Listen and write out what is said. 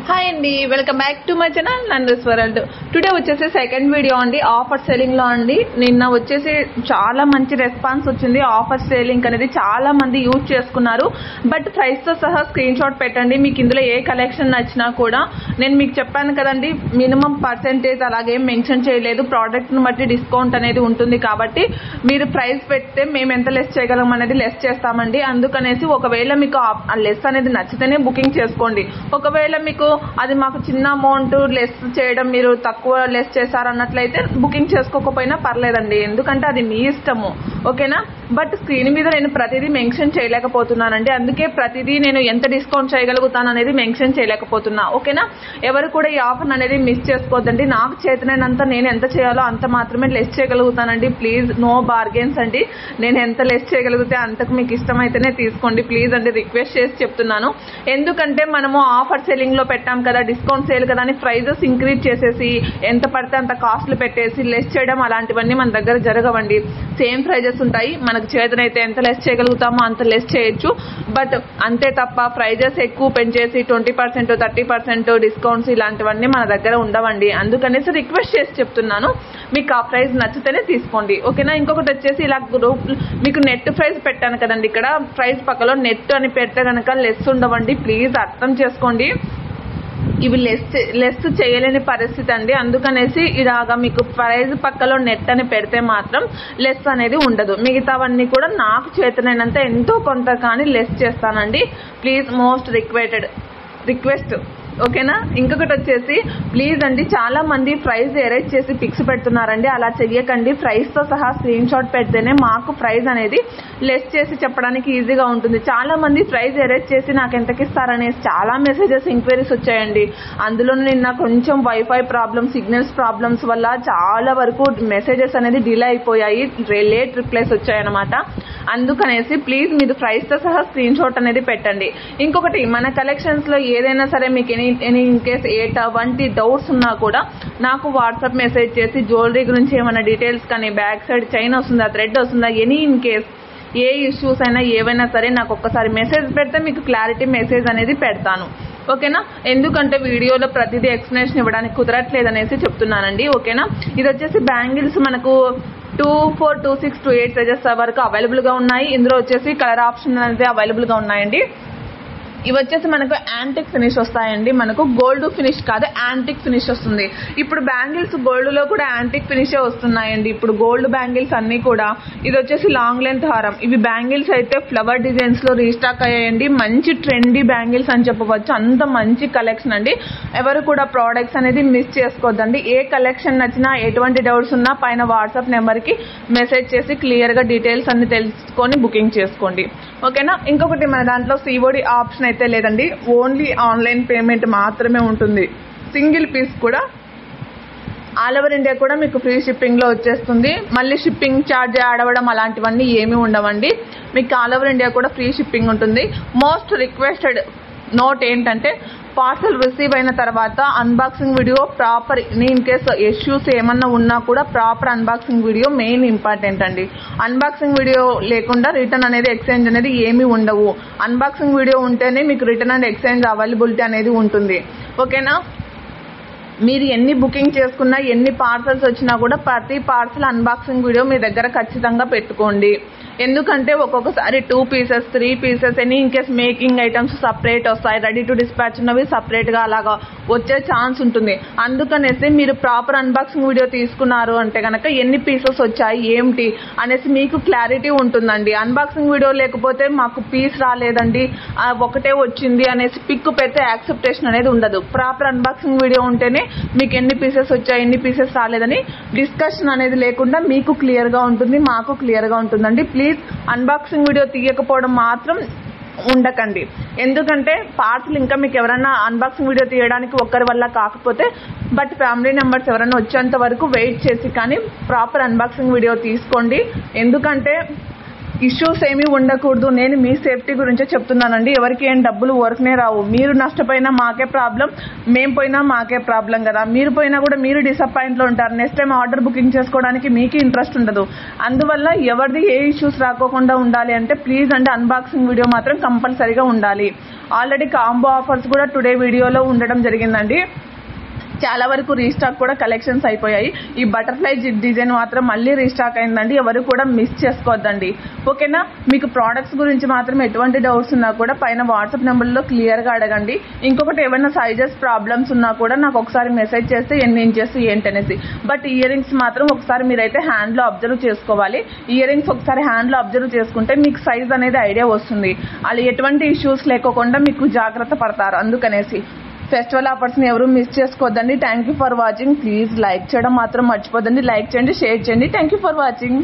Hi అండి, welcome back to my channel Nandu's world. Today వచ్చేసి second video అండి, offer selling లో అండి. నిన్న వచ్చేసి చాలా మంచి రెస్పాన్స్ వచ్చింది. ఆఫర్ సేలింగ్ అనేది చాలా మంది యూజ్ చేసుకున్నారు. బట్ ప్రైస్ తో సహా స్క్రీన్ షాట్ పెట్టండి. మీకు ఇందులో ఏ కలెక్షన్ నచ్చినా కూడా నేను మీకు చెప్పాను కదండి, మినిమం పర్సెంటేజ్ అలాగే మెన్షన్ చేయలేదు. ప్రోడక్ట్ ను బట్టి డిస్కౌంట్ అనేది ఉంటుంది కాబట్టి మీరు ప్రైస్ పెడితే మేము ఎంత లెస్ చేయగలం అనేది లెస్ చేస్తామండి. అందుకనేసి ఒకవేళ మీకు ఆ లెస్ అనేది నచ్చితేనే బుకింగ్ చేసుకోండి. ఒకవేళ మీకు అది మాకు చిన్న అమౌంట్ లెస్ చేయడం, మీరు తక్కువ లెస్ చేశారన్నట్లయితే బుకింగ్ చేసుకోకపోయినా పర్లేదండి, ఎందుకంటే అది మీ ఇష్టము. ఓకేనా? బట్ స్క్రీన్ మీద నేను ప్రతిదీ మెన్షన్ చేయలేకపోతున్నానండి. అందుకే ప్రతిదీ నేను ఎంత డిస్కౌంట్ చేయగలుగుతాను అనేది మెన్షన్ చేయలేకపోతున్నా. ఓకేనా? ఎవరు కూడా ఈ ఆఫర్ అనేది మిస్ చేసుకోవద్దండి. నాకు చేతనైనంత నేను ఎంత చేయాలో అంత మాత్రమే లెస్ చేయగలుగుతానండి. ప్లీజ్ నో బార్గెన్స్ అండి. నేను ఎంత లెస్ చేయగలిగితే అంతకు మీకు ఇష్టమైతేనే తీసుకోండి ప్లీజ్ అండి, రిక్వెస్ట్ చేసి చెప్తున్నాను. ఎందుకంటే మనము ఆఫర్ సెల్లింగ్ లో పెట్టాం కదా, డిస్కౌంట్ సేల్ కదా అని ప్రైజెస్ ఇంక్రీజ్ చేసేసి ఎంత పడితే అంత కాస్ట్లు పెట్టేసి లెస్ చేయడం అలాంటివన్నీ మన దగ్గర జరగవండి. సేమ్ ప్రైజెస్ ఉంటాయి. మనకు చేతనైతే ఎంత లెస్ చేయగలుగుతామో అంత లెస్ చేయొచ్చు. బట్ అంతే తప్ప ప్రైజెస్ ఎక్కువ పెంచేసి 20%, 30% డిస్కౌంట్స్ ఇలాంటివన్నీ మన దగ్గర ఉండవండి. అందుకనేసి రిక్వెస్ట్ చేసి చెప్తున్నాను, మీకు ఆ ప్రైస్ నచ్చితేనే తీసుకోండి. ఓకేనా? ఇంకొకటి వచ్చేసి ఇలా గ్రూప్ మీకు నెట్ ప్రైస్ పెట్టాను కదండి, ఇక్కడ ప్రైస్ పక్కలో నెట్ అని పెడితే కనుక లెస్ ఉండవండి. ప్లీజ్ అర్థం చేసుకోండి, ఇవి లెస్ చేయలేని పరిస్థితి అండి. అందుకనేసి ఇలాగా మీకు ప్రైజ్ పక్కలో నెట్ అని పెడితే మాత్రం లెస్ అనేది ఉండదు. మిగతావన్నీ కూడా నాకు చేతనైనంత ఎంతో కొంత కానీ లెస్ చేస్తానండి. Please most request. ఓకేనా? ఇంకొకటి వచ్చేసి ప్లీజ్ అండి, చాలా మంది ప్రైస్ ఎరేజ్ చేసి పిక్స్ పెడుతున్నారండి. అలా చెయ్యకండి. ప్రైస్ తో సహా స్క్రీన్ షాట్ పెడితేనే మాకు ప్రైస్ అనేది లెస్ చేసి చెప్పడానికి ఈజీగా ఉంటుంది. చాలా మంది ప్రైస్ ఎరేజ్ చేసి నాకు ఎంతకి ఇస్తారనేసి చాలా మెసేజెస్ ఎంక్వైరీస్ వచ్చాయండి. అందులో నిన్న కొంచెం వైఫై ప్రాబ్లమ్, సిగ్నల్స్ ప్రాబ్లమ్స్ వల్ల చాలా వరకు మెసేజెస్ అనేది డిలే అయిపోయాయి, లేట్ రిప్లైస్ వచ్చాయన్నమాట. అందుకనేసి ప్లీజ్ మీరు ప్రైస్ తో సహా స్క్రీన్ షాట్ అనేది పెట్టండి. ఇంకొకటి, మన కలెక్షన్స్ లో ఏదైనా సరే మీకు ఇన్ కేస్ ఎటువంటి డౌట్స్ ఉన్నా కూడా నాకు వాట్సాప్ మెసేజ్ చేసి జ్యువెలరీ గురించి ఏమైనా డీటెయిల్స్ కానీ, బ్యాక్ సైడ్ చైన్ వస్తుందా, థ్రెడ్ వస్తుందా, ఇన్ కేస్ ఏ ఇష్యూస్ అయినా ఏవైనా సరే నాకు ఒక్కసారి మెసేజ్ పెడితే మీకు క్లారిటీ మెసేజ్ అనేది పెడతాను. ఓకేనా? ఎందుకంటే వీడియోలో ప్రతిదీ ఎక్స్ప్లెనేషన్ ఇవ్వడానికి కుదరట్లేదు అనేసి చెప్తున్నానండి. ఓకేనా? ఇది వచ్చేసి బ్యాంగిల్స్ మనకు 24, 26, 28 సైజెస్ వరకు అవైలబుల్ గా ఉన్నాయి. ఇందులో వచ్చేసి కలర్ ఆప్షన్ అనేది అవైలబుల్ గా ఉన్నాయండి. ఇవి వచ్చేసి మనకు యాంటిక్ ఫినిష్ వస్తాయండి. మనకు గోల్డ్ ఫినిష్ కాదు, యాంటిక్ ఫినిష్ వస్తుంది. ఇప్పుడు బ్యాంగిల్స్ గోల్డ్ లో కూడా యాంటిక్ ఫినిషే వస్తున్నాయండి. ఇప్పుడు గోల్డ్ బ్యాంగిల్స్ అన్ని కూడా. ఇది వచ్చేసి లాంగ్ లెంత్ హారం. ఇవి బ్యాంగిల్స్ అయితే ఫ్లవర్ డిజైన్స్ లో రీస్టాక్ అయ్యాయండి. మంచి ట్రెండీ బ్యాంగిల్స్ అని చెప్పవచ్చు. అంత మంచి కలెక్షన్ అండి. ఎవరు కూడా ప్రోడక్ట్స్ అనేది మిస్ చేసుకోవద్దండి. ఏ కలెక్షన్ నచ్చినా, ఎటువంటి డౌట్స్ ఉన్నా పైన వాట్సాప్ నెంబర్ కి మెసేజ్ చేసి క్లియర్ గా డీటెయిల్స్ అన్ని తెలుసుకొని బుకింగ్ చేసుకోండి. ఓకేనా? ఇంకొకటి, మన దాంట్లో సిఓడి ఆప్షన్ అయితే లేదండి, ఓన్లీ ఆన్లైన్ పేమెంట్ మాత్రమే ఉంటుంది. సింగిల్ పీస్ కూడా ఆల్ ఓవర్ ఇండియా కూడా మీకు ఫ్రీ షిప్పింగ్ లో వచ్చేస్తుంది. మళ్ళీ షిప్పింగ్ ఛార్జ్ యాడ్ అవ్వడం అలాంటివన్నీ ఏమీ ఉండవండి. మీకు ఆల్ ఓవర్ ఇండియా కూడా ఫ్రీ షిప్పింగ్ ఉంటుంది. మోస్ట్ రిక్వెస్టెడ్ నోట్ ఏంటంటే, పార్సల్ రిసీవ్ అయిన తర్వాత unboxing video proper, in case issues ఏమన్నా ఉన్నా కూడా proper unboxing video main important అండి. అన్బాక్సింగ్ వీడియో లేకుండా రిటర్న్ అనేది, ఎక్స్చేంజ్ అనేది ఏమీ ఉండవు. అన్బాక్సింగ్ వీడియో ఉంటేనే మీకు రిటర్న్ అండ్ ఎక్స్చేంజ్ అవైలబిలిటీ అనేది ఉంటుంది. ఓకేనా? మీరు ఎన్ని బుకింగ్ చేసుకున్నా, ఎన్ని పార్సల్స్ వచ్చినా కూడా ప్రతి పార్సల్ అన్బాక్సింగ్ వీడియో మీ దగ్గర ఖచ్చితంగా పెట్టుకోండి. ఎందుకంటే ఒక్కొక్కసారి 2 pieces, 3 pieces in case making items separate వస్తాయి, రెడీ టు డిస్పాచ్ ఉన్నవి సపరేట్ గా అలాగా వచ్చే ఛాన్స్ ఉంటుంది. అందుకనేసి మీరు ప్రాపర్ అన్బాక్సింగ్ వీడియో తీసుకున్నారు అంటే కనుక ఎన్ని పీసెస్ వచ్చాయి ఏమిటి అనేసి మీకు క్లారిటీ ఉంటుందండి. అన్బాక్సింగ్ వీడియో లేకపోతే మాకు పీస్ రాలేదండి, ఒకటే వచ్చింది అనేసి పిక్ పెడితే యాక్సెప్టేషన్ అనేది ఉండదు. ప్రాపర్ అన్బాక్సింగ్ వీడియో ఉంటేనే మీకు ఎన్ని పీసెస్ వచ్చాయి, ఎన్ని పీసెస్ రాలేదని డిస్కషన్ అనేది లేకుండా మీకు క్లియర్ గా ఉంటుంది, మాకు క్లియర్ గా ఉంటుందండి. ప్లీజ్ అన్బాక్సింగ్ వీడియో తీయకపోవడం మాత్రం ఉండకండి. ఎందుకంటే పార్సల్ ఇంకా మీకు ఎవరైనా అన్బాక్సింగ్ వీడియో తీయడానికి ఒక్కరి వల్ల కాకపోతే, బట్ ఫ్యామిలీ మెంబర్స్ ఎవరైనా వచ్చేంత వరకు వెయిట్ చేసి కానీ ప్రాపర్ అన్బాక్సింగ్ వీడియో తీసుకోండి. ఎందుకంటే ఇష్యూస్ ఏమీ ఉండకూడదు. నేను మీ సేఫ్టీ గురించే చెప్తున్నానండి. ఎవరికి ఏం డబ్బులు వర్క్నే రావు. మీరు నష్టపోయినా మాకే ప్రాబ్లం, మేము పోయినా మాకే ప్రాబ్లం కదా. మీరు పోయినా కూడా మీరు డిసప్పాయింట్లో ఉంటారు. నెక్స్ట్ టైం ఆర్డర్ బుకింగ్ చేసుకోవడానికి మీకు ఇంట్రెస్ట్ ఉండదు. అందువల్ల ఎవరిది ఏ ఇష్యూస్ రాకోకుండా ఉండాలి అంటే ప్లీజ్ అండి అన్బాక్సింగ్ వీడియో మాత్రం కంపల్సరీగా ఉండాలి. ఆల్రెడీ కాంబో ఆఫర్స్ కూడా టుడే వీడియోలో ఉండడం జరిగిందండి. చాలా వరకు రీస్టాక్ కూడా కలెక్షన్స్ అయిపోయాయి. ఈ బటర్ఫ్లై డిజైన్ మాత్రం మళ్ళీ రీస్టాక్ అయిందండి. ఎవరు కూడా మిస్ చేసుకోవద్దండి. ఓకేనా? మీకు ప్రోడక్ట్స్ గురించి మాత్రం ఎటువంటి డౌట్స్ ఉన్నా కూడా పైన వాట్సాప్ నెంబర్లో క్లియర్గా అడగండి. ఇంకొకటి ఏమైనా సైజెస్ ప్రాబ్లమ్స్ ఉన్నా కూడా నాకు ఒకసారి మెసేజ్ చేస్తే ఎన్ని ఇంచెస్ ఏంటనేసి. బట్ ఇయర్ రింగ్స్ మాత్రం ఒకసారి మీరైతే హ్యాండ్లో అబ్జర్వ్ చేసుకోవాలి. ఇయర్ రింగ్స్ ఒకసారి హ్యాండ్లో అబ్జర్వ్ చేసుకుంటే మీకు సైజ్ అనేది ఐడియా వస్తుంది. అలా ఎటువంటి ఇష్యూస్ లేకోకుండా మీకు జాగ్రత్త పడతారు. అందుకనేసి ఫెస్టివల్ ఆఫర్స్ని ఎవరు మిస్ చేసుకోవద్దండి. Thank you for watching. Please like చేయడం మాత్రం మర్చిపోద్దండి. లైక్ చేయండి, షేర్ చేయండి. Thank you for watching.